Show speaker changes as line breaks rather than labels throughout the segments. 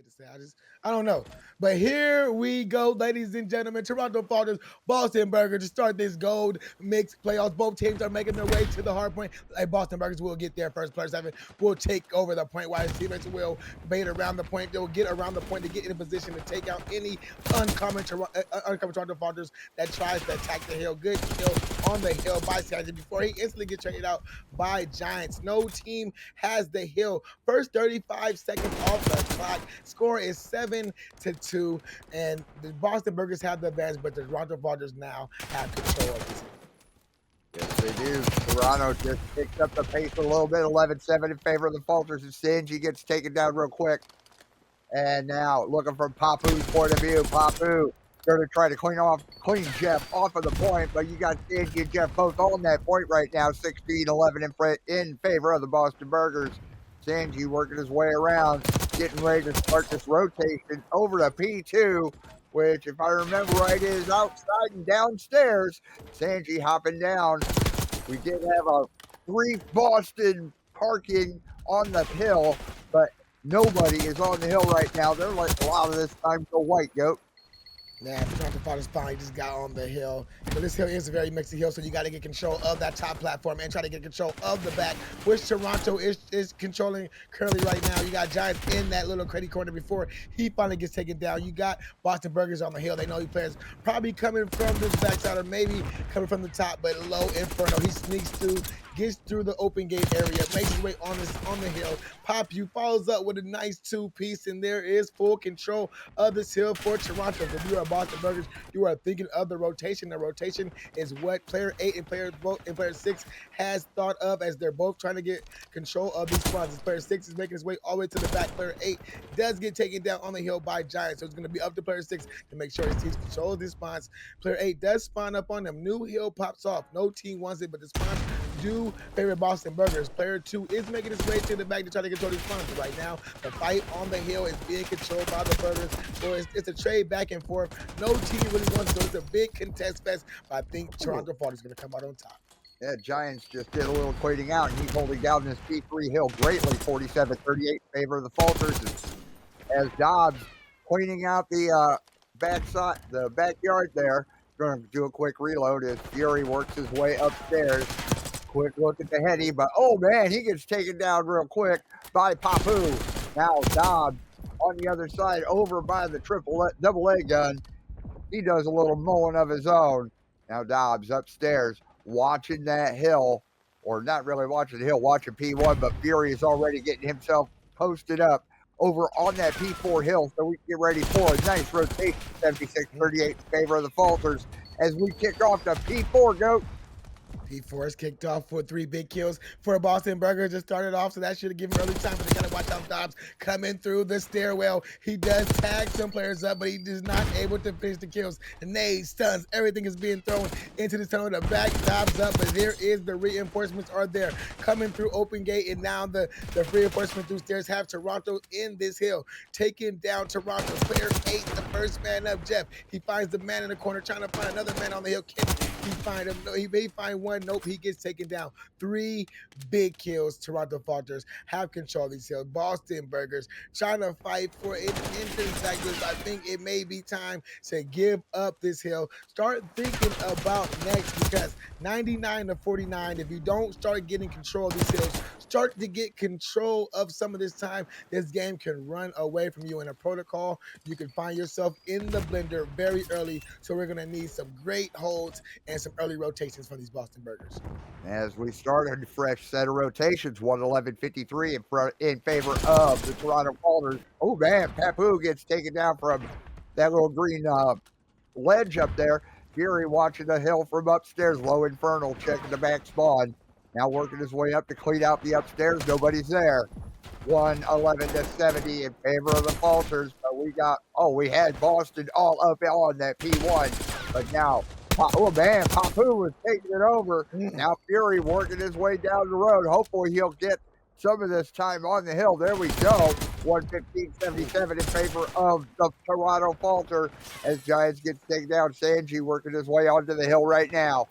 to say. I don't know. But here we go, ladies and gentlemen. Toronto Falters, Boston Burgers to start this gold mix playoffs. Both teams are making their way to the hard point. Like Boston Burgers will get there first. Player 7 will take over the point, while his teammates will bait around the point. They'll get around the point to get in a position to take out any uncommon Toronto Falters that tries to attack the hill. Good kill on the hill by Sanji before he instantly gets traded out by Giants. No team has the hill. First 35 seconds off the clock. Score is 7-2, and the Boston Burgers have the advantage, but the Toronto Falters now have control of this hill.
Yes, they do. Toronto just picked up the pace a little bit, 11-7 in favor of the Falters, and Sanji gets taken down real quick. And now looking from Papu's point of view, Papu going to try to clean Jeff off of the point, but you got Sanji and Jeff both on that point right now, 16-11 in favor of the Boston Burgers. Sanji working his way around, getting ready to start this rotation over to P2, which, if I remember right, is outside and downstairs. Sanji hopping down. We did have a 3 Boston parking on the hill, but nobody is on the hill right now. They're like a lot of this time go white, goat.
Yeah, Toronto Falters finally just got on the hill. But this hill is a very mixy hill, so you got to get control of that top platform and try to get control of the back, which Toronto is controlling currently right now. You got Giants in that little credit corner before he finally gets taken down. You got Boston Burgers on the hill. They know he plays probably coming from this backside or maybe coming from the top, but low Inferno. He sneaks through, gets through the open gate area, makes his way on the hill. Papu follows up with a nice 2-piece, and there is full control of this hill for Toronto. If you are Boston Burgers, you are thinking of the rotation. The rotation is what player 8 and player 6 has thought of, as they're both trying to get control of these spawns. As player 6 is making his way all the way to the back. Player 8 does get taken down on the hill by Giants, so it's going to be up to player 6 to make sure his team controls these spawns. Player 8 does spawn up on them. New hill pops off. No team wants it, but the spawns do favor Boston Burgers. Player 2 is making his way to the back to try to control these spawns. But right now, the fight on the hill is being controlled by the Burgers. So it's a trade back and forth. No team really wants to, so it's a big contest fest. But I think Toronto Falters is going to come out on top.
Yeah, Giants just did a little quitting out, and he's holding down this P3 hill greatly, 47-38 in favor of the Falters. As Dobbs cleaning out the backyard there, going to do a quick reload as Fury works his way upstairs. Quick look at the heady, but oh man, he gets taken down real quick by Papu. Now Dobbs on the other side over by the double A gun. He does a little mowing of his own. Now Dobbs upstairs watching that hill, or not really watching the hill, watching P1, but Fury is already getting himself posted up over on that P4 hill, so we can get ready for a nice rotation, 76-38 in favor of the Falters as we kick off the P4, goat.
P4 is kicked off for 3 big kills for Boston Burgers. Just started off, so that should have given early time, but they got to watch out Dobbs coming through the stairwell. He does tag some players up, but he is not able to finish the kills. Nades, stuns, everything is being thrown into the tunnel to back Dobbs up, but there is the reinforcements are there coming through open gate, and now the reinforcements through stairs have Toronto in this hill, taking down Toronto. Player 8, the first man up, Jeff. He finds the man in the corner, trying to find another man on the hill. Can he find him? No, he may find one. Nope, he gets taken down. 3 big kills. Toronto Falters have control of these hills. Boston Burgers trying to fight for it in like this. I think it may be time to give up this hill. Start thinking about next, because 99-49, if you don't start getting control of these hills, start to get control of some of this time, this game can run away from you. In a protocol, you can find yourself in the blender very early, so we're going to need some great holds and some early rotations from these Boston Burgers.
As we start a fresh set of rotations, 111-53 in favor of the Toronto Falters. Oh man, Papu gets taken down from that little green ledge up there. Fury watching the hill from upstairs. Low Infernal checking the back spawn. Now working his way up to clean out the upstairs. Nobody's there. 111-70 in favor of the Falters. But we had Boston all up on that P1. But now, oh man, Papu was taking it over. Now Fury working his way down the road. Hopefully he'll get some of this time on the hill. There we go. 115-77 in favor of the Toronto Falter as Giants gets taken down. Sanji working his way onto the hill right now.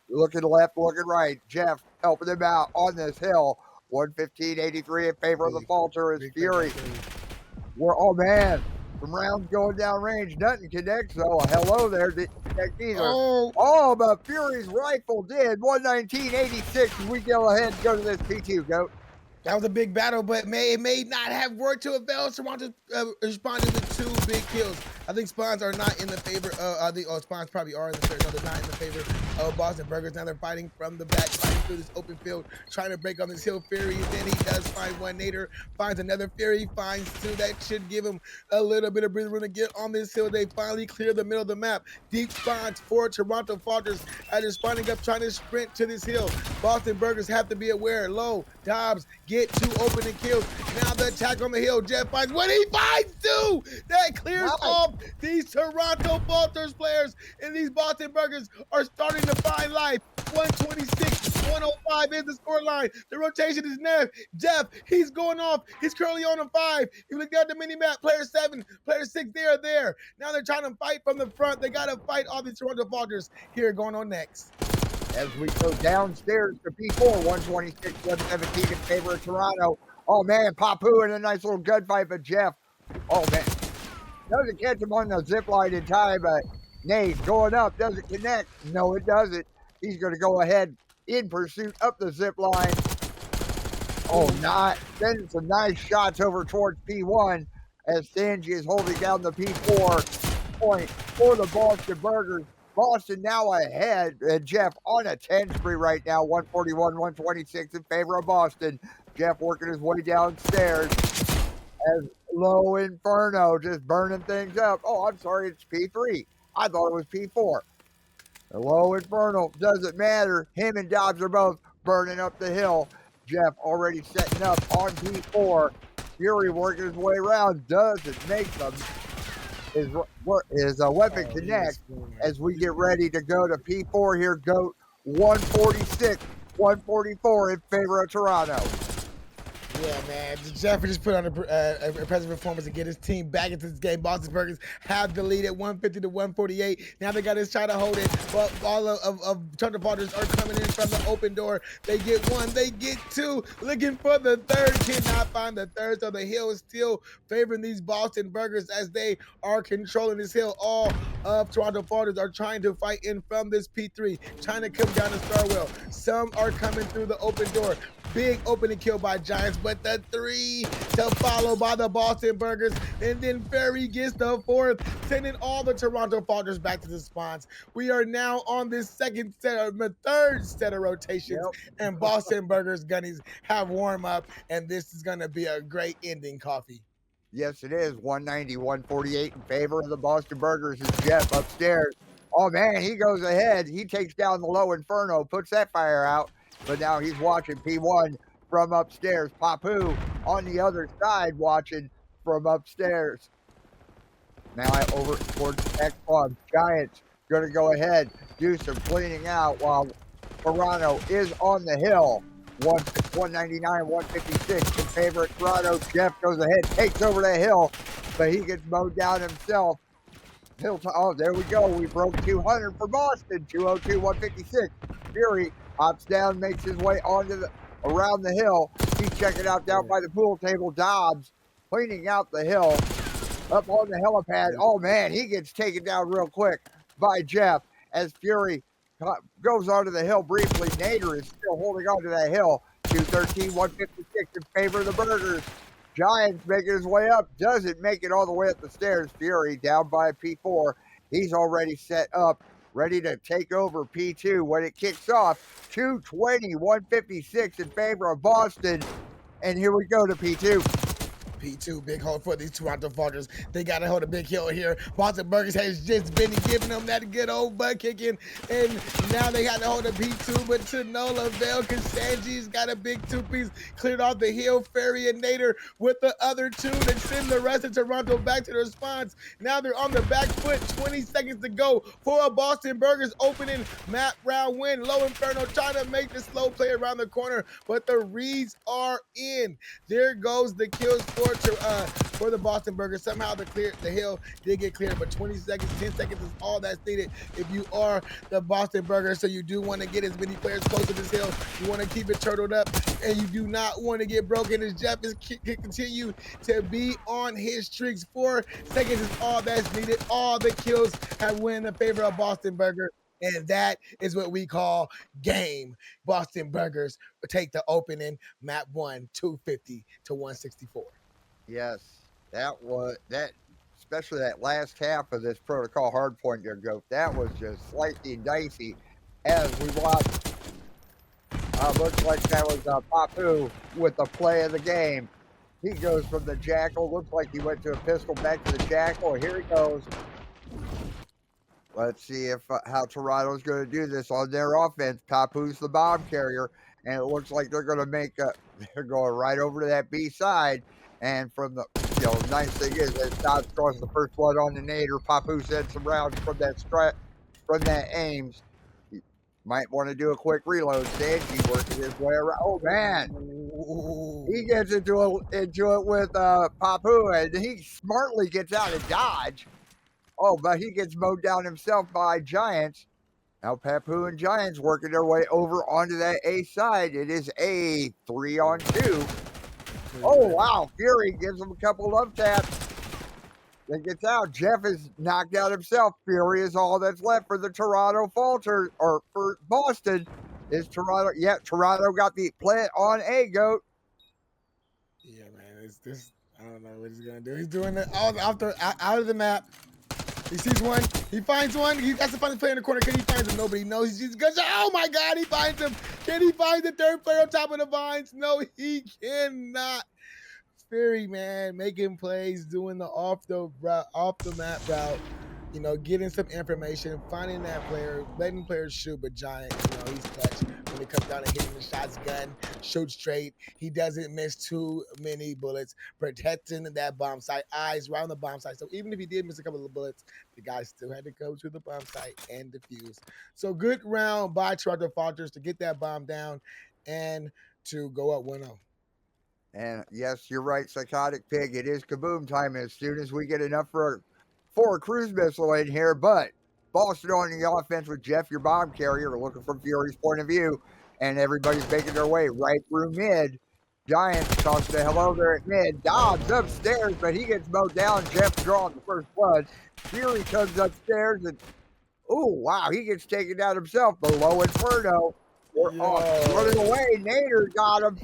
Looking left, looking right. Jeff helping them out on this hill. 115-83 in favor of the Falter as Fury Oh man, some rounds going down range. Nothing connects. So hello there. Didn't connect either.
Oh,
Oh, but Fury's rifle did. 119.86 as we go ahead and go to this P2, Goat.
that was a big battle, but it may not have worked to avail. Toronto responded with 2 big kills. I think spawns are not in the favor. I think spawns probably are in the favor. No, they're not in the favor of Boston Burgers. Now they're fighting from the back, fighting through this open field, trying to break on this hill Fury. And then he does find one Nader, finds another Fury, finds 2. That should give him a little bit of breathing room to get on this hill. They finally clear the middle of the map. Deep spawns for Toronto Falters as they're spawning up, trying to sprint to this hill. Boston Burgers have to be aware. Low, Dobbs get 2 open and kills. Now the attack on the hill. Jeff finds what he finds 2. That clears off these Toronto Falters players, and these Boston Burgers are starting to find life. 126, 105 is the score line. The rotation is next. Jeff, he's going off. He's currently on a 5. You look down the mini map, player 7, player 6, they are there. Now they're trying to fight from the front. They got to fight all these Toronto Falters here going on next.
As we go downstairs to P4, 126, 117 in favor of Toronto. Oh man, Papu in a nice little gunfight, but Jeff, oh man, doesn't catch him on the zip line in time, but Nate going up, doesn't connect. No, it doesn't. He's going to go ahead in pursuit up the zip line. Oh, not. Then some nice shots over towards P1 as Sanji is holding down the P4 point for the Boston Burgers. Boston now ahead, and Jeff on a 10 spree right now, 141, 126 in favor of Boston. Jeff working his way downstairs as Low Inferno just burning things up. Oh, I'm sorry, it's P3. I thought it was P4. The Low Inferno, doesn't matter. Him and Dobbs are both burning up the hill. Jeff already setting up on P4. Fury working his way around, doesn't make them. His weapon connect as we get ready to go to P4 here. Goat 146, 144 in favor of Toronto.
Yeah, man. Jeffrey just put on a impressive performance to get his team back into this game. Boston Burgers have the lead at 150 to 148. Now they got to try to hold it, but all of Toronto Falters are coming in from the open door. They get 1, they get 2, looking for the 3rd. Cannot find the 3rd, so the hill is still favoring these Boston Burgers as they are controlling this hill. All of Toronto Falters are trying to fight in from this P3, trying to come down the Starwell. Some are coming through the open door. Big opening kill by Giants, but the 3 to follow by the Boston Burgers, and then Ferry gets the 4th, sending all the Toronto Falters back to the spawns. We are now on this 3rd set of rotations, and Boston Burgers gunnies have warm up, and this is gonna be a great ending, Coffee.
Yes, it is. 190, 148 in favor of the Boston Burgers is Jeff upstairs. Oh man, he goes ahead. He takes down the Low Inferno, puts that fire out. But now he's watching P1 from upstairs. Papu on the other side watching from upstairs. Now over towards X1. Giants going to go ahead, do some cleaning out while Toronto is on the hill. 199, 156 in favor of Toronto. Jeff goes ahead, takes over the hill, but he gets mowed down himself. Oh, there we go. We broke 200 for Boston. 202, 156. Fury hops down, makes his way around the hill. He's checking out down by the pool table. Dobbs cleaning out the hill up on the helipad. Oh man, he gets taken down real quick by Jeff as Fury goes onto the hill briefly. Nader is still holding on to that hill. 213, 156 in favor of the Burgers. Giants making his way up, doesn't make it all the way up the stairs. Fury down by P4. He's already set up, ready to take over P2 when it kicks off. 220, 156 in favor of Boston. And here we go to P2.
P2, big hold for these Toronto Falters. They got to hold a big hill here. Boston Burgers has just been giving them that good old butt kicking, and now they got to hold a P2, but to no avail because Sanji's got a big 2-piece cleared off the hill. Ferry and Nader with the other 2 that send the rest of Toronto back to their spawns. Now they're on the back foot. 20 seconds to go for a Boston Burgers opening map round win. Low Inferno trying to make the slow play around the corner, but the reads are in. There goes the kills for for the Boston Burgers. Somehow the hill did get cleared, but 20 seconds, 10 seconds is all that's needed if you are the Boston Burgers. So you do want to get as many players close to this hill. You want to keep it turtled up, and you do not want to get broken as Jeff is continue to be on his streaks. 4 seconds is all that's needed. All the kills have went in favor of Boston Burger. And that is what we call game. Boston Burgers take the opening map 1, 250 to 164.
Yes, that, especially that last half of this protocol hardpoint there, Goat. That was just slightly dicey as we watched. Looks like that was Papu with the play of the game. He goes from the Jackal. Looks like he went to a pistol, back to the Jackal. Here he goes. Let's see if how Toronto's going to do this on their offense. Papu's the bomb carrier, and it looks like they're going to make they're going right over to that B side. And from the nice thing is that Dodge draws the first blood on the nader. Papu sends some rounds from that aims. He might want to do a quick reload. Sanji working his way around. Oh man, he gets into it with Papu, and he smartly gets out of dodge. Oh, but he gets mowed down himself by Giants. Now Papu and Giants working their way over onto that A side. It is a 3-on-2. Oh, wow. Fury gives him a couple love taps. Then gets out. Jeff is knocked out himself. Fury is all that's left for the Toronto Falters, or for Boston is Toronto. Yeah, Toronto got the plant on A, Goat.
Yeah, man. It's this. I don't know what he's going to do. He's doing it out of the map. He sees one. He finds one. That's the funny player in the corner. Can he find him? Nobody knows. He's just good. Oh my God, he finds him. Can he find the third player on top of the vines? No, he cannot. Fury, man, making plays, doing the off the map route. Getting some information, finding that player, letting players shoot. But Giant, he's clutch when it comes down to hitting the shots, gun, shoot straight. He doesn't miss too many bullets, protecting that bomb site, eyes right on the bomb site. So even if he did miss a couple of bullets, the guy still had to go to the bomb site and defuse. So good round by Toronto Falters to get that bomb down and to go up 1-0.
And yes, you're right, Psychotic Pig. It is kaboom time as soon as we get enough for a cruise missile in here. But Boston on the offense with Jeff, your bomb carrier, looking from Fury's point of view. And everybody's making their way right through mid. Giants toss the hello there at mid. Dobbs upstairs, but he gets mowed down. Jeff drawing the first blood. Fury comes upstairs and, oh, wow, he gets taken down himself. The low Inferno. Running away. Nader got him.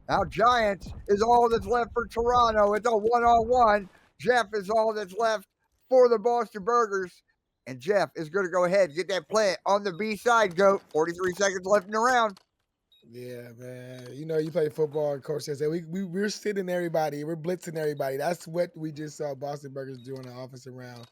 Now Giants is all that's left for Toronto. It's a 1-on-1. Jeff is all that's left for the Boston Burgers. And Jeff is going to go ahead and get that plant on the B side, Goat. 43 seconds left in the round.
Yeah, man. You play football, and coach says we're sitting everybody. We're blitzing everybody. That's what we just saw Boston Burgers do on the offensive round.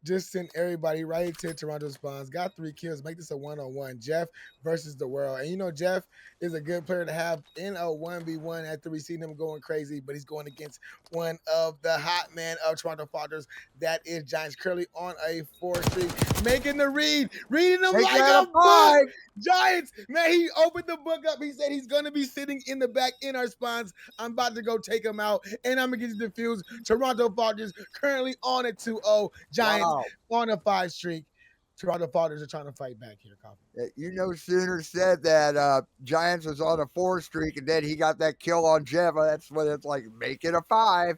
Just sent everybody right to Toronto spawns. Got 3 kills. Make this a 1-on-1. Jeff versus the world. And Jeff is a good player to have in a 1v1 after we seen him going crazy, but he's going against one of the hot men of Toronto Falters. That is Giants currently on a 4 streak. Making the reading them like a book. Giants, man, he opened the book up. He said he's going to be sitting in the back in our spawns. I'm about to go take him out, and I'm going to get you defused. Toronto Falters currently on a 2-0. Giants on a 5 streak. Toronto Falters are trying to fight back here, Coffee.
You no sooner said that Giants was on a 4 streak, and then he got that kill on Jeff. That's what it's like, make it a 5.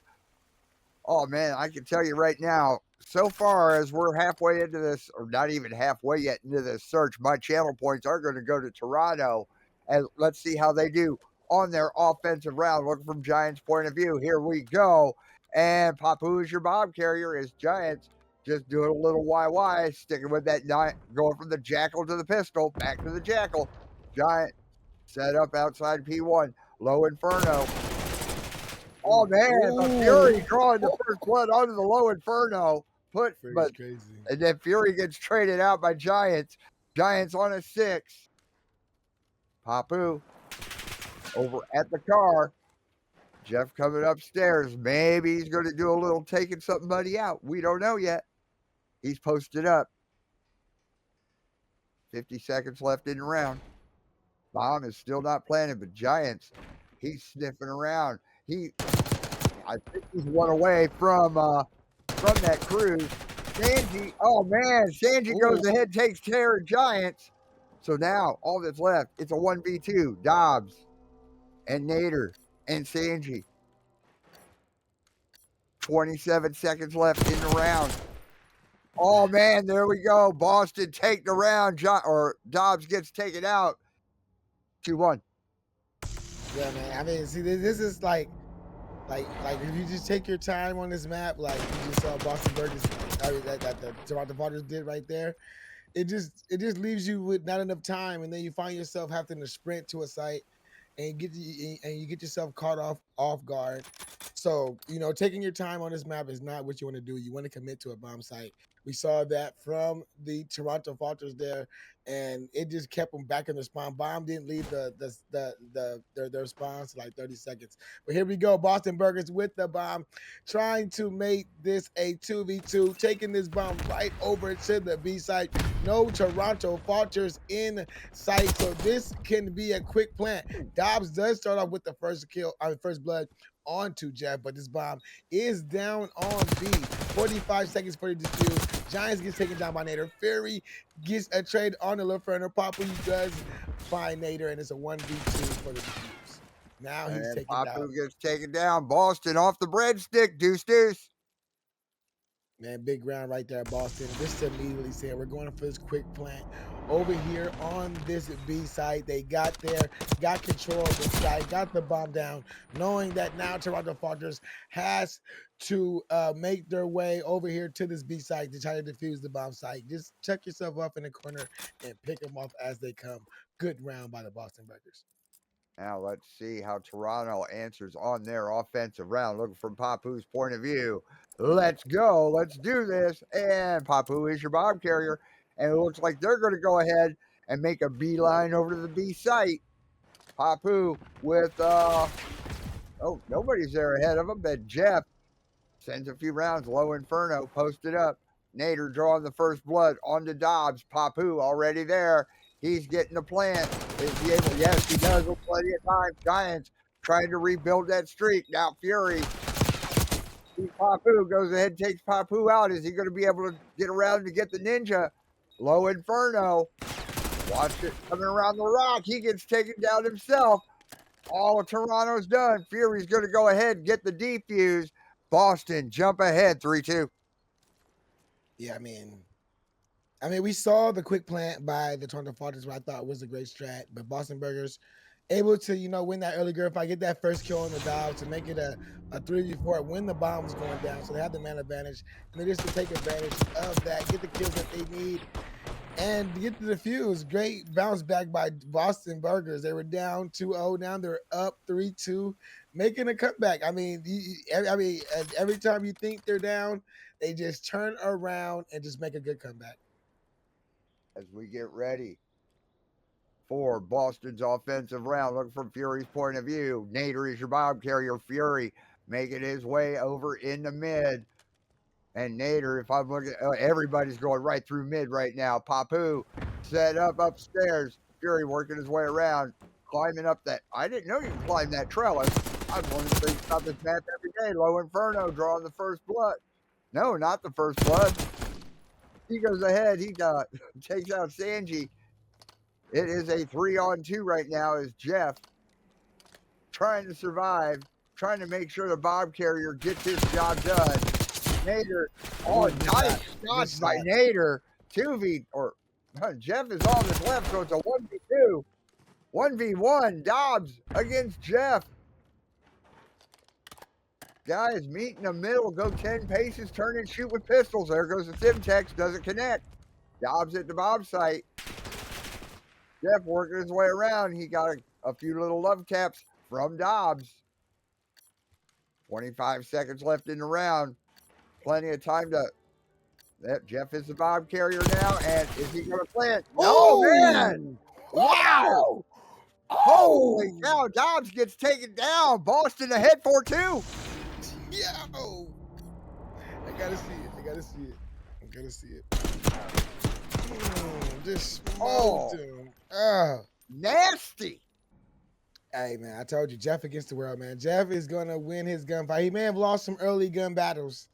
Oh, man, I can tell you right now, so far as we're halfway into this, or not even halfway yet into this search, my channel points are going to go to Toronto. And let's see how they do on their offensive round. Looking from Giants' point of view, here we go. And Papu is your bomb carrier as Giants just doing a little YY, sticking with that, going from the Jackal to the pistol, back to the Jackal. Giant set up outside P1. Low Inferno. Oh, man, the Fury drawing the first blood onto the low Inferno.
Crazy.
And then Fury gets traded out by Giants. Giants on a 6. Papu over at the car. Jeff coming upstairs. Maybe he's going to do a little taking somebody out. We don't know yet. He's posted up. 50 seconds left in the round. Bomb is still not planted, but Giants, he's sniffing around. I think he's one away from that cruise. Sanji, oh man, Sanji goes ahead, takes care of Giants. So now all that's left, it's a 1v2. Dobbs and Nader and Sanji. 27 seconds left in the round. Oh man, there we go. Boston take the round. Dobbs gets taken out. 2-1.
Yeah, man. I mean, see, this is like if you just take your time on this map, like you just saw Boston Burgers, I mean, that the Toronto Falters did right there. It just leaves you with not enough time, and then you find yourself having to sprint to a site and you get yourself caught off guard. So taking your time on this map is not what you want to do. You want to commit to a bomb site. We saw that from the Toronto Falters there, and it just kept them back in the spawn. Bomb didn't leave their spawns to like 30 seconds. But here we go, Boston Burgers with the bomb, trying to make this a 2v2, taking this bomb right over to the B site. No Toronto Falters in sight, so this can be a quick plant. Dobbs does start off with the first blood onto Jeff, but this bomb is down on B. 45 seconds for the defuse. Giants gets taken down by Nader. Fury gets a trade on the Inferno. Papu does find Nader, and it's a 1v2 for the defuse. Now he's taken down.
Papu gets taken down. Boston off the breadstick. Deuce.
Man, big round right there, Boston. Just immediately saying we're going for this quick plant over here on this B site. They got there, got control of the site, got the bomb down, knowing that now Toronto Falters has to make their way over here to this B site to try to defuse the bomb site. Just check yourself off in the corner and pick them off as they come. Good round by the Boston Burgers.
Now let's see how Toronto answers on their offensive round. Looking from Papu's point of view. Let's go. Let's do this. And Papu is your bomb carrier. And it looks like they're going to go ahead and make a beeline over to the B site. Papu with, nobody's there ahead of him, but Jeff sends a few rounds. Low Inferno posted up. Nader drawing the first blood onto Dobbs. Papu already there. He's getting the plant. Is he able? Yes, he does with plenty of time. Giants trying to rebuild that streak. Now Fury. Papu goes ahead and takes Papu out. Is he going to be able to get around to get the ninja? Low Inferno. Watch it coming around the rock. He gets taken down himself. All of Toronto's done. Fury's going to go ahead and get the defuse. Boston jump ahead 3-2.
Yeah, I mean, we saw the quick plant by the Toronto Falters, what I thought was a great strat, but Boston Burgers able to, win that early girl fight, get that first kill on the Dobbs to make it a 3v4 when the bomb was going down. So they have the man advantage, and they just to take advantage of that, get the kills that they need, and get the defuse. Great bounce back by Boston Burgers. They were down 2-0, now they're up 3-2, making a comeback. I mean, every time you think they're down, they just turn around and just make a good comeback.
As we get ready for Boston's offensive round, looking from Fury's point of view, Nader is your bomb carrier. Fury making his way over in the mid. And Nader, if I'm looking, everybody's going right through mid right now. Papu set up upstairs. Fury working his way around, climbing up that. I didn't know you could climb that trellis. I've learned things about this map every day. Low Inferno drawing the first blood. No, not the first blood. He goes ahead. He takes out Sanji. It is a 3-on-2 right now as Jeff trying to survive, trying to make sure the bomb carrier gets his job done. Nader, nice shots by Nader. 2v, or Jeff is on his left, so it's a 1v2. 1v1, Dobbs against Jeff. Guys, meet in the middle, go 10 paces, turn and shoot with pistols. There goes the Simtex, doesn't connect. Dobbs at the bomb site. Jeff working his way around. He got a few little love taps from Dobbs. 25 seconds left in the round. Plenty of time to. Jeff is the bomb carrier now, and is he going to plant? Oh, man! Wow! Holy cow! Dobbs gets taken down. Boston ahead 4-2.
Yo! I gotta see it. Just smoked him.
Nasty.
Hey man, I told you, Jeff against the world, man. Jeff is gonna win his gunfight. He may have lost some early gun battles,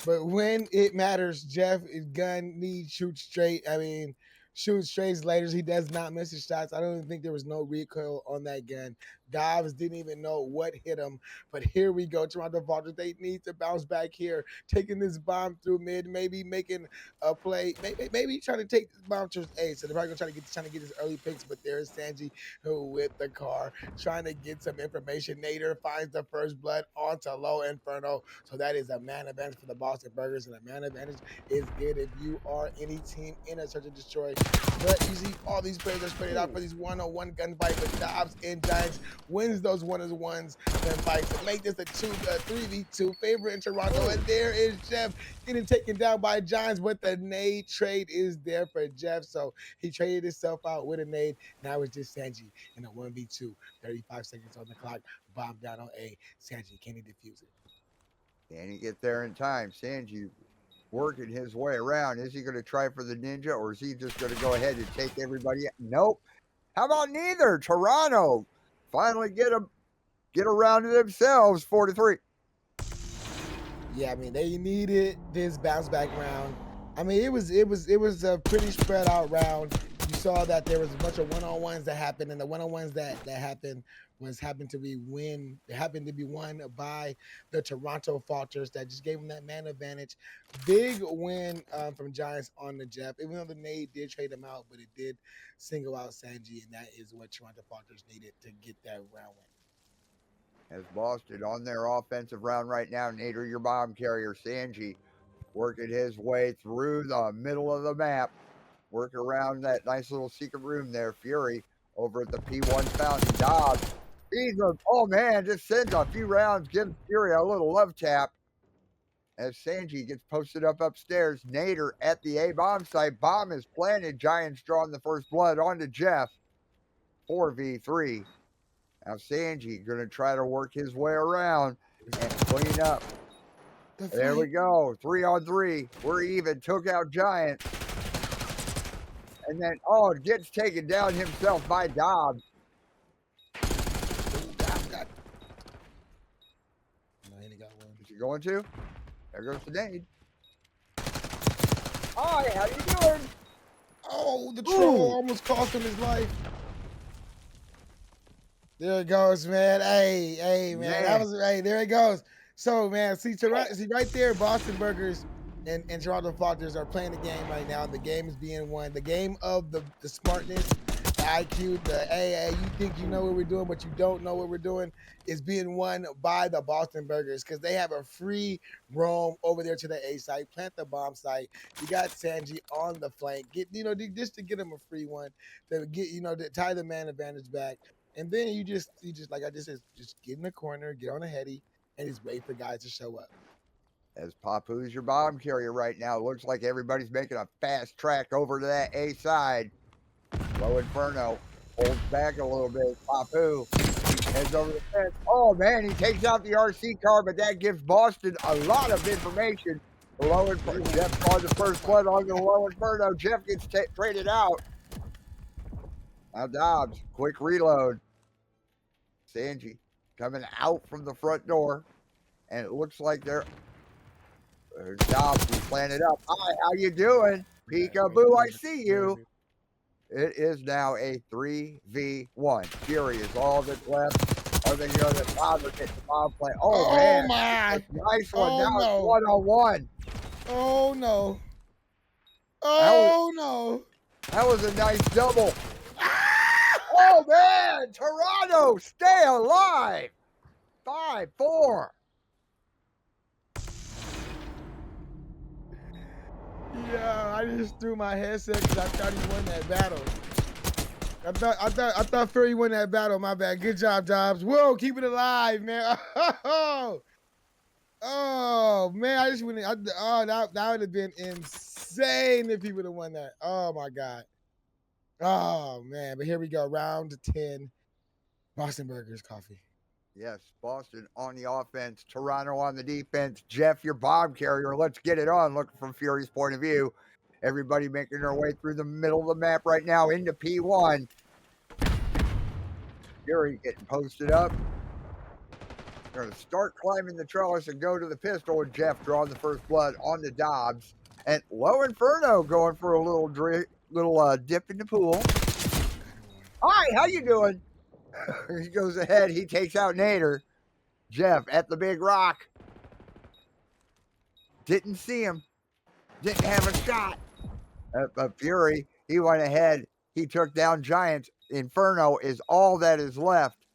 but when it matters, Jeff is gun needs shoot straight. I mean, shoot straight later. He does not miss his shots. I don't even think there was no recoil on that gun. Dobbs didn't even know what hit him. But here we go. Toronto Falters, they need to bounce back here, taking this bomb through mid, maybe making a play, maybe trying to take this bomb to his A. So they're probably gonna trying to get his early picks. But there's Sanji who with the car trying to get some information. Nader finds the first blood onto Low Inferno. So that is a man advantage for the Boston Burgers, and a man advantage is good if you are any team in a search and destroy. But you see, all these players are spread out for these one-on-one gunfights. But Dobbs and Giants wins those one-on-ones gunfights to make this a 3v2 favorite in Toronto. And there is Jeff getting taken down by Giants, but the nade trade is there for Jeff. So he traded himself out with a nade. Now it's just Sanji in a 1v2. 35 seconds on the clock. Bomb down on A. Sanji, can he defuse it?
Can he get there in time? Sanji working his way around. Is he going to try for the ninja, or is he just going to go ahead and take everybody out? Nope. How about neither? Toronto finally get around to themselves 4-3.
Yeah, I mean they needed this bounce back round. I mean it was a pretty spread out round. You saw that there was a bunch of one-on-ones that happened, and the one-on-ones that happened happened to be won by the Toronto Falters that just gave them that man advantage. Big win from Giants on the Jeff, even though the nade did trade him out, but it did single out Sanji, and that is what Toronto Falters needed to get that round win.
As Boston on their offensive round right now, Nader, your bomb carrier, Sanji, working his way through the middle of the map, working around that nice little secret room there. Fury over at the P1 fountain. Dobbs, oh man, just sends a few rounds, gives Fury a little love tap. As Sanji gets posted up upstairs, Nader at the A bomb site. Bomb is planted. Giants drawing the first blood onto Jeff. 4v3. Now Sanji going to try to work his way around and clean up. There we go. 3-on-3. We're even. Took out Giant. And then, gets taken down himself by Dobbs. Is he going to? There goes the nade. Hi, how you doing?
Oh, the troll almost cost him his life. There it goes, man. Hey, man. That was there it goes. So, man, see right there, Boston Burgers and Toronto Falters are playing the game right now. The game is being won. The game of the smartness, the IQ, the you think you know what we're doing, but you don't know what we're doing, is being won by the Boston Burgers because they have a free roam over there to the A site, plant the bomb site. You got Sanji on the flank. Just to get him a free one, to get, to tie the man advantage back. And then you just like I just said, just get in the corner, get on a heady, and just wait for guys to show up.
As Papu's your bomb carrier right now, looks like everybody's making a fast track over to that A side. Low Inferno holds back a little bit. Papu heads over the fence. Oh man, he takes out the RC car, but that gives Boston a lot of information. Low Inferno, Jeff called the first blood on the Low Inferno. Jeff gets traded out. Now Dobbs, quick reload. Sanji coming out from the front door, and it looks like there's Dobbs who planted up. Hi, how you doing? Peekaboo, I see you. It is now a 3v1. Fury is all that's left. Are they going to get the bomb play? Oh man,
my!
Nice one. Now it's 1-on-1.
Oh no! Oh no!
That was a nice double. Oh man, Toronto, stay alive. 5-4.
Yeah, I just threw my headset because I thought he won that battle. I thought Fury won that battle. My bad. Good job, Dobbs. Whoa, keep it alive, man. Oh man, I just went. That would have been insane if he would have won that. Oh my god. Oh man, but here we go. Round 10. Boston Burgers coffee.
Yes, Boston on the offense, Toronto on the defense. Jeff, your bomb carrier. Let's get it on. Looking from Fury's point of view. Everybody making their way through the middle of the map right now into P1. Fury getting posted up. They're going to start climbing the trellis and go to the pistol, and Jeff drawing the first blood on the Dobbs. And Low Inferno going for a little dip in the pool. Hi, how you doing? He goes ahead. He takes out Nader. Jeff at the big rock. Didn't see him. Didn't have a shot. But Fury, he went ahead. He took down Giants. Inferno is all that is left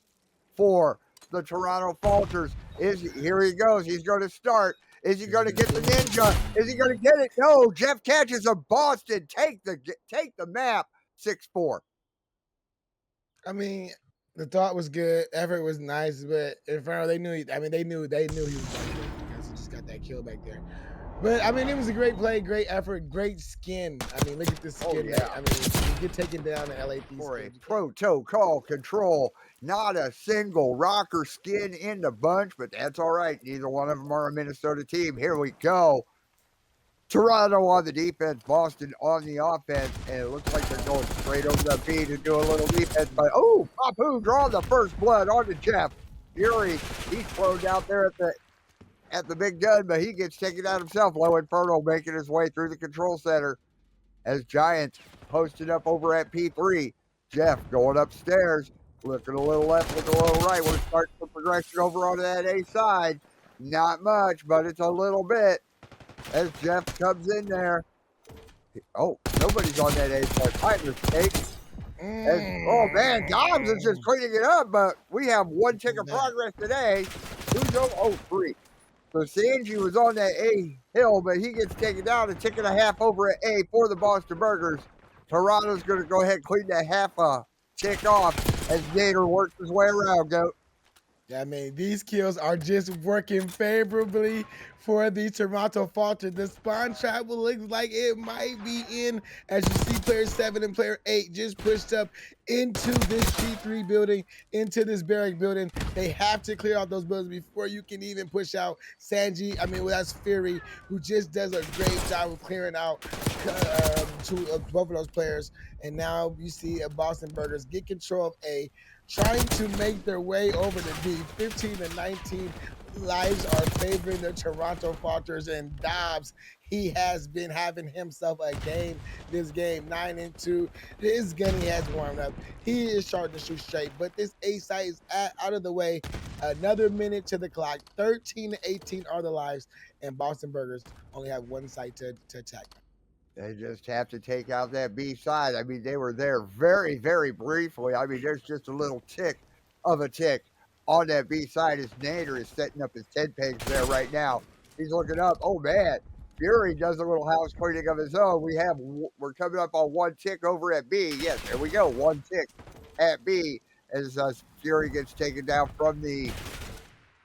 for the Toronto Falters. Here he goes. He's going to start. Is he going to get the ninja? Is he going to get it? No. Jeff catches a Boston. Take the map. 6-4.
I mean, the thought was good. Effort was nice, but Inferno, they knew he was going to do it because he just got that kill back there. But I mean, it was a great play, great effort, great skin. I mean, look at this skin.
Yeah.
I mean, you get taken down to LAP
for a
skin.
protocol control. Not a single rocker skin in the bunch, but that's all right. Neither one of them are a Minnesota team. Here we go. Toronto on the defense, Boston on the offense, and it looks like they're going straight over the B to do a little defense. But oh, Papu drawing the first blood onto Jeff. Fury, he's thrown out there at the big gun, but he gets taken out himself. Low Inferno making his way through the control center as Giants posted up over at P3. Jeff going upstairs, looking a little left, looking a little right. We're starting the progression over on that A side. Not much, but it's a little bit as Jeff comes in there. Oh, nobody's on that A side. My mistake. Oh, man, Dobbs is just cleaning it up, but we have one tick of progress today. Who's on? Oh, 3. So Sanji was on that A hill, but he gets taken down a tick and a half over at A for the Boston Burgers. Toronto's going to go ahead and clean that half a tick off as Nader works his way around, Goat.
I mean, these kills are just working favorably for the Toronto Falters. The spawn trap looks like it might be in, as you see player 7 and player 8 just pushed up into this P3 building, into this barrack building. They have to clear out those buildings before you can even push out Sanji. I mean, well, that's Fury, who just does a great job of clearing out both of those players. And now you see a Boston Burgers get control of A, trying to make their way over to B. 15-19 lives are favoring the Toronto Falters, and Dobbs, he has been having himself a game this game. 9-2. His gunny has warmed up. He is starting to shoot straight, but this A site is out of the way. Another minute to the clock. 13-18 are the lives, and Boston Burgers only have one site to attack.
They just have to take out that B side. I mean, they were there very, very briefly. I mean, there's just a little tick of a tick on that B side as Nader is setting up his 10 pegs there right now. He's looking up. Oh, man. Fury does a little house cleaning of his own. We're coming up on one tick over at B. Yes, there we go. One tick at B as Fury gets taken down from the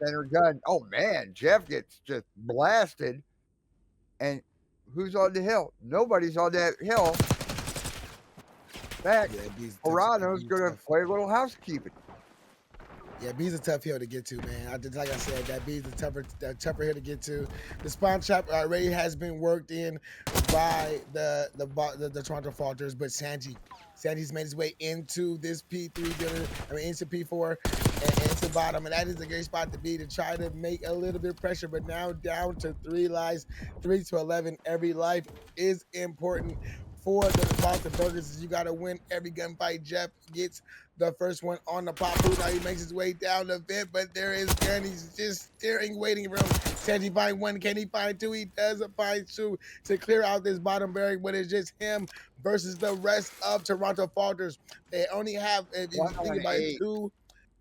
center gun. Oh, man. Jeff gets just blasted. And who's on the hill? Nobody's on that hill. Back. Yeah, Toronto's going to play a little housekeeping.
Yeah, B's a tough hill to get to, man. Like I said, that B's a tougher hill to get to. The spawn trap already has been worked in by the Toronto Falters, but Sanji's made his way into this P3 building, into P4 and into bottom, and that is a great spot to be to try to make a little bit of pressure, but now down to 3 lives, 3-11. Every life is important for the Boston Burgers. You got to win every gunfight. Jeff gets the first one on the Papu. Now he makes his way down the vent, but there is gun. He's just staring, waiting around. Can he find one? Can he find two? He doesn't find two to clear out this bottom barrack, but it's just him versus the rest of Toronto Falters. They only have, if you think about it, 2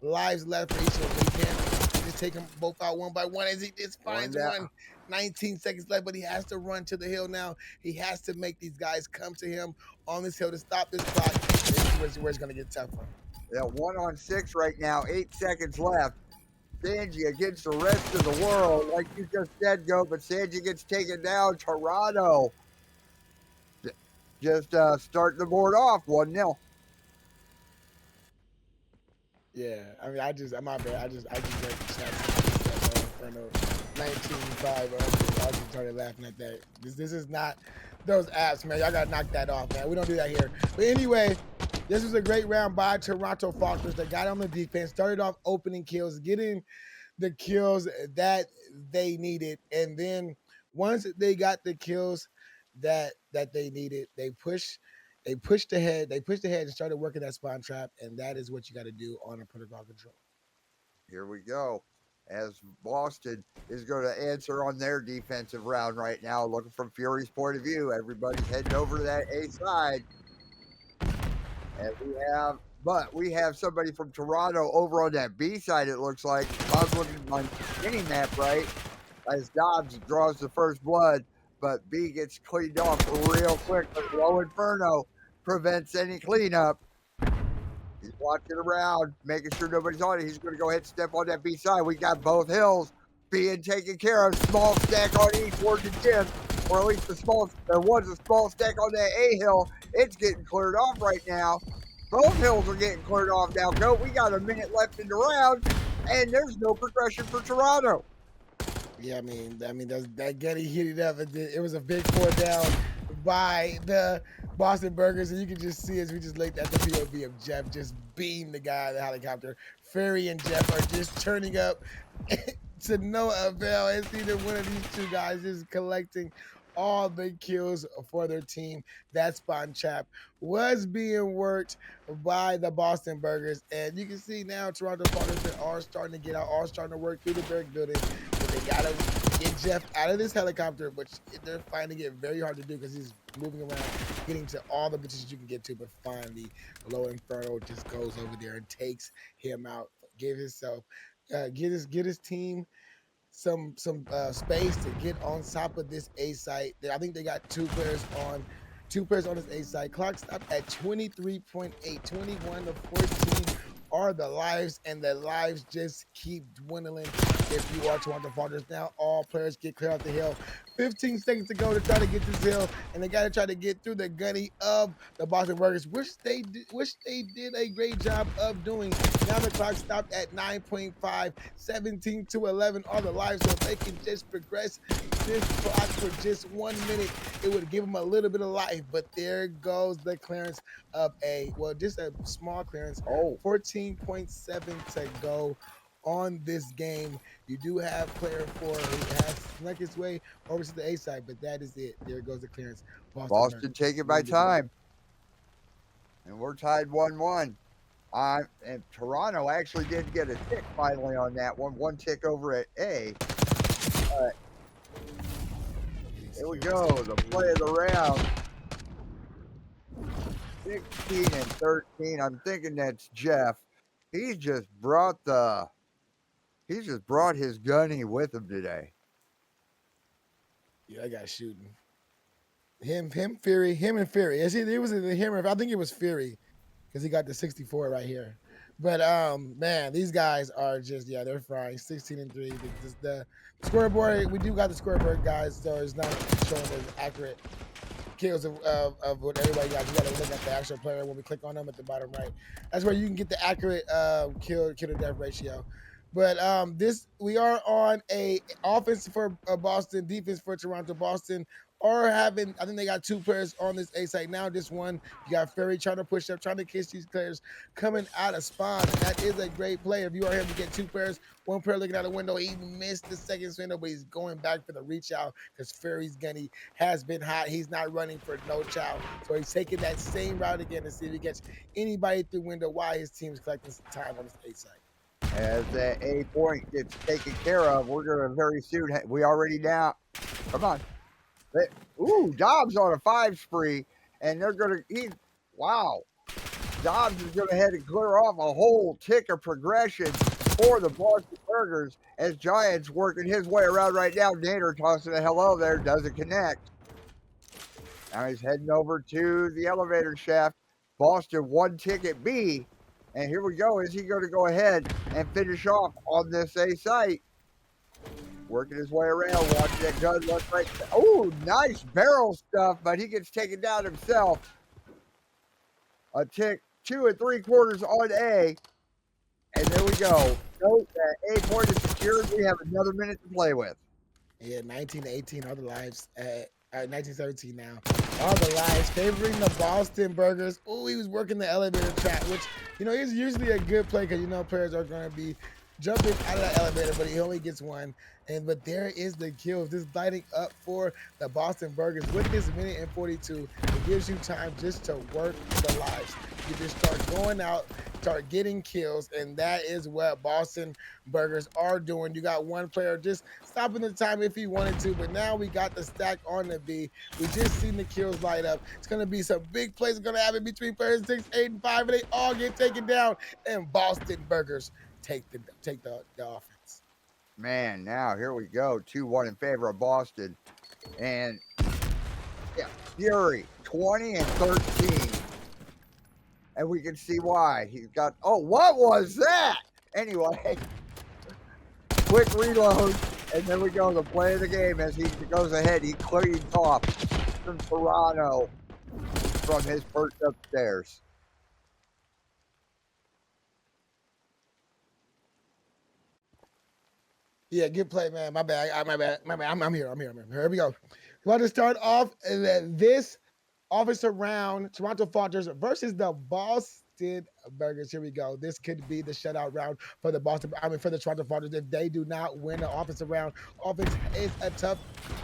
lives left for each of them. He can't just take them both out one by one as he just finds one. 19 seconds left, but he has to run to the hill now. He has to make these guys come to him on this hill to stop this clock. This is where it's going to get tough for him.
Yeah, 1-on-6 right now, 8 seconds left. Sanji against the rest of the world, like you just said, Go, but Sanji gets taken down. Toronto just starting the board off 1-0.
Yeah, I mean, my bad. I just read the shots in front of 19-5. I just started laughing at that. This is not those apps, man. Y'all got to knock that off, man. We don't do that here. But anyway, This was a great round by Toronto Falters. They got on the defense, started off opening kills, getting the kills that they needed, and then once they got the kills that they needed, they pushed ahead and started working that spawn trap, and that is what you got to do on a protocol control.
Here we go. As Boston is going to answer on their defensive round right now, looking from Fury's point of view. Everybody's heading over to that A side. And we have somebody from Toronto over on that B side, it looks like. If I was looking on any map right, as Dobbs draws the first blood, but B gets cleaned off real quick. But Low Inferno prevents any cleanup. He's watching around, making sure nobody's on it. He's going to go ahead and step on that B side. We got both hills being taken care of. Small stack on each towards the gym, or at least there was a small stack on that A hill. It's getting cleared off right now. Both hills are getting cleared off now. Go. We got a minute left in the round, and there's no progression for Toronto.
Yeah, I mean that Getty heated up. It was a big 4 down by the Boston Burgers, and you can just see as we just looked at the POV of Jeff just beam the guy in the helicopter. Ferry and Jeff are just turning up to no avail. It's either one of these two guys is collecting all the kills for their team. That spawn trap was being worked by the Boston Burgers, and you can see now Toronto Falters are starting to get out, are starting to work through the Berg building. But they gotta get Jeff out of this helicopter, which they're finding it very hard to do because he's moving around, getting to all the positions you can get to. But finally, Low Inferno just goes over there and takes him out. Get his team some space to get on top of this A site. I think they got two players on this A site. Clock stopped at 23.8, 21 to 14 are the lives, and the lives just keep dwindling if you are Toronto Falters. Now all players get clear off the hill. 15 seconds to go to try to get this hill, and they got to try to get through the gunny of the Boston Burgers, which they did a great job of doing. Now the clock stopped at 9.5, 17 to 11 are the lives, so if they can just progress this clock for just 1 minute, it would give them a little bit of life. But there goes the clearance of just a small clearance. 14.7 to go on this game. You do have player 4 who has snuck his way over to the A side, but that is it. There goes the clearance.
Boston taken by time. And we're tied 1-1. And Toronto actually did get a tick finally on that one tick over at A. Here we go, the play of the round. 16 and 13. I'm thinking that's Jeff. He's just brought his gunny with him today.
Yeah, I got shooting. Him and Fury. It was the him. I think it was Fury because he got the 64 right here. But man, these guys are just they're frying. 16 and 3. The scoreboard, we do got the scoreboard, guys, so it's not showing as accurate kills of what everybody got. You got to look at the actual player when we click on them at the bottom right. That's where you can get the accurate kill to death ratio. But we are on a offense for Boston, defense for Toronto. Boston are having, I think they got 2 players on this A site now. Just one. You got Ferry trying to push up, trying to kiss these players coming out of spawn. And that is a great play. If you are him to get 2 players, 1 player looking out the window, he missed the second window, but he's going back for the reach out because Ferry's gunny has been hot. He's not running for no chow. So he's taking that same route again to see if he gets anybody through window while his team is collecting some time on this A site.
As that A point gets taken care of, we're going to very soon. We already now. Come on. Ooh, Dobbs on a 5 spree, and they're going to. Wow. Dobbs is going to head and clear off a whole tick of progression for the Boston Burgers as Giants working his way around right now. Nader tossing a hello there, doesn't connect. Now he's heading over to the elevator shaft. Boston 1 ticket B. And here we go. Is he going to go ahead and finish off on this A site? Working his way around, watching that gun left, right. Oh, nice barrel stuff, but he gets taken down himself. A tick, 2 3/4 on A. And there we go. Note that A point is secured. We have another minute to play with.
Yeah, 19 to 18 other lives. All right, 1917 now. All the lives favoring the Boston Burgers. Oh, he was working the elevator trap, which, is usually a good play because, players are going to be jumping out of that elevator, but he only gets one. But there is the kills. This lighting up for the Boston Burgers with this minute and 42. It gives you time just to work the lives. You just start going out, start getting kills, and that is what Boston Burgers are doing. You got one player just stopping the time if he wanted to, but now we got the stack on the B. We just seen the kills light up. It's going to be some big plays going to happen between players 6, 8, and 5, and they all get taken down, and Boston Burgers take the offense.
Man, now here we go. 2-1 in favor of Boston. And yeah, Fury, 20 and 13. And we can see why. He's got, oh, what was that? Anyway, quick reload. And then we go to the play of the game as he goes ahead. He cleans off from Toronto from his perch upstairs.
Yeah, good play, man. My bad. My bad. I'm here. Here we go. We want to start off this offensive round, Toronto Falters versus the Boston Burgers. Here we go. This could be the shutout round for the Toronto Falters. If they do not win the offensive round, offense is a tough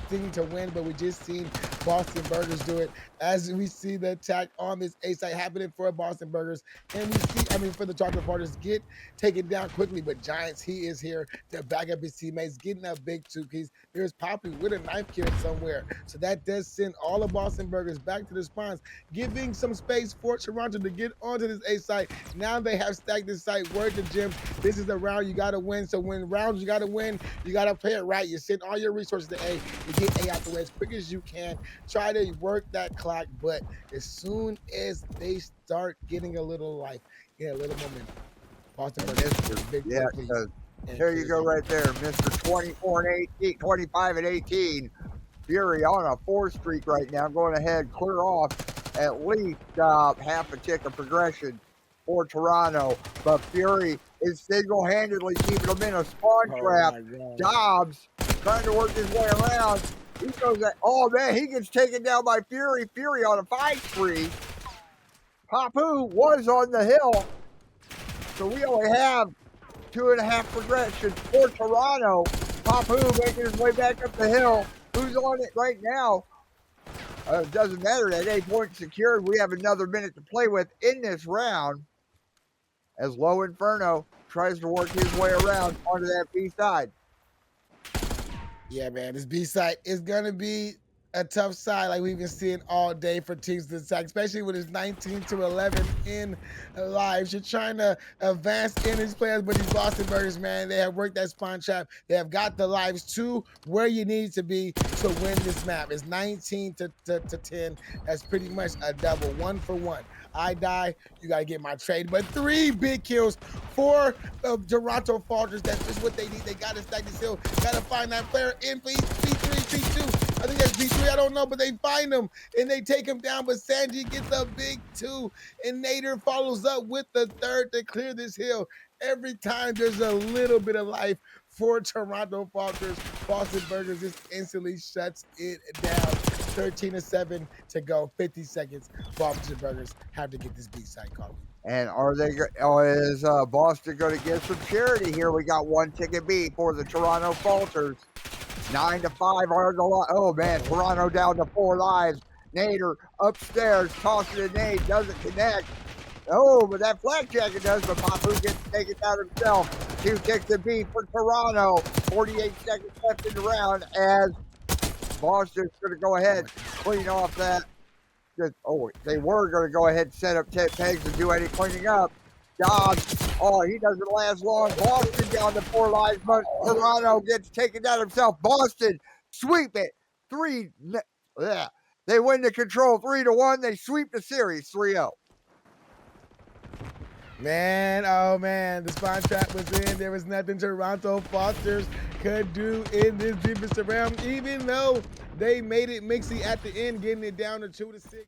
thing to win, but we just seen Boston Burgers do it. As we see the attack on this A site happening for Boston Burgers, and we see, for the Toronto Falters get taken down quickly, but Giants, he is here to back up his teammates, getting a big two piece. There's Poppy with a knife kill somewhere. So that does send all the Boston Burgers back to the spawns, giving some space for Toronto to get onto this A site. Now they have stacked this site. Word to Jim. This is the round you got to win. So when rounds you got to win, you got to play it right. You send all your resources to A. You get A out the way as quick as you can. Try to work that clock, but as soon as they start getting a little life, get a little momentum. Boston Burgers, big
yeah, there you go right there, Mr. 24 and 18, 25 and 18. Fury on a 4 streak right now, going ahead, clear off at least half a tick of progression for Toronto, but Fury is single-handedly keeping them in a spawn trap. Dobbs trying to work his way around. He goes at, oh man, he gets taken down by Fury. Fury on a 5-3. Papu was on the hill, so we only have 2.5 progressions for Toronto. Papu making his way back up the hill. Who's on it right now? It doesn't matter. That 8 points secured. We have another minute to play with in this round as Low Inferno tries to work his way around onto that B side.
Yeah, man, this B side is going to be a tough side like we've been seeing all day for teams to attack, especially when it's 19-11 in lives. You're trying to advance in these players, but these Boston Burgers, man, they have worked that spawn trap. They have got the lives to where you need to be to win this map. It's 19-10. That's pretty much a double, 1 for 1. I die, you got to get my trade. But 3 big kills for the Toronto Falters. That's just what they need. They got to stack this hill. Got to find that player in P3, P2. I think that's P3, I don't know, but they find him and they take him down. But Sanji gets a big 2, and Nader follows up with the 3rd to clear this hill. Every time there's a little bit of life for Toronto Falters, Boston Burgers just instantly shuts it down. 13-7 to go, 50 seconds. Boston Burgers have to get this B side called.
And is Boston going to get some charity here? We got 1 ticket B for the Toronto Falters. 9-5 are the line. Oh man, Toronto down to 4 lives. Nader upstairs, tossing to Nate, doesn't connect. Oh, but that flak jacket does, but Papu gets taken out himself. 2 ticks to B for Toronto. 48 seconds left in the round as Boston's going to go ahead, clean off that. They were going to go ahead and set up pegs and do any cleaning up. Dobbs, he doesn't last long. Boston down to 4 lives, but Toronto gets taken down himself. Boston sweep it. 3. Yeah. They win the control 3-1. They sweep the series 3-0.
Man, oh man, the spawn trap was in. There was nothing Toronto Falters could do in this deepest round, even though they made it mixy at the end, getting it down to 2-6.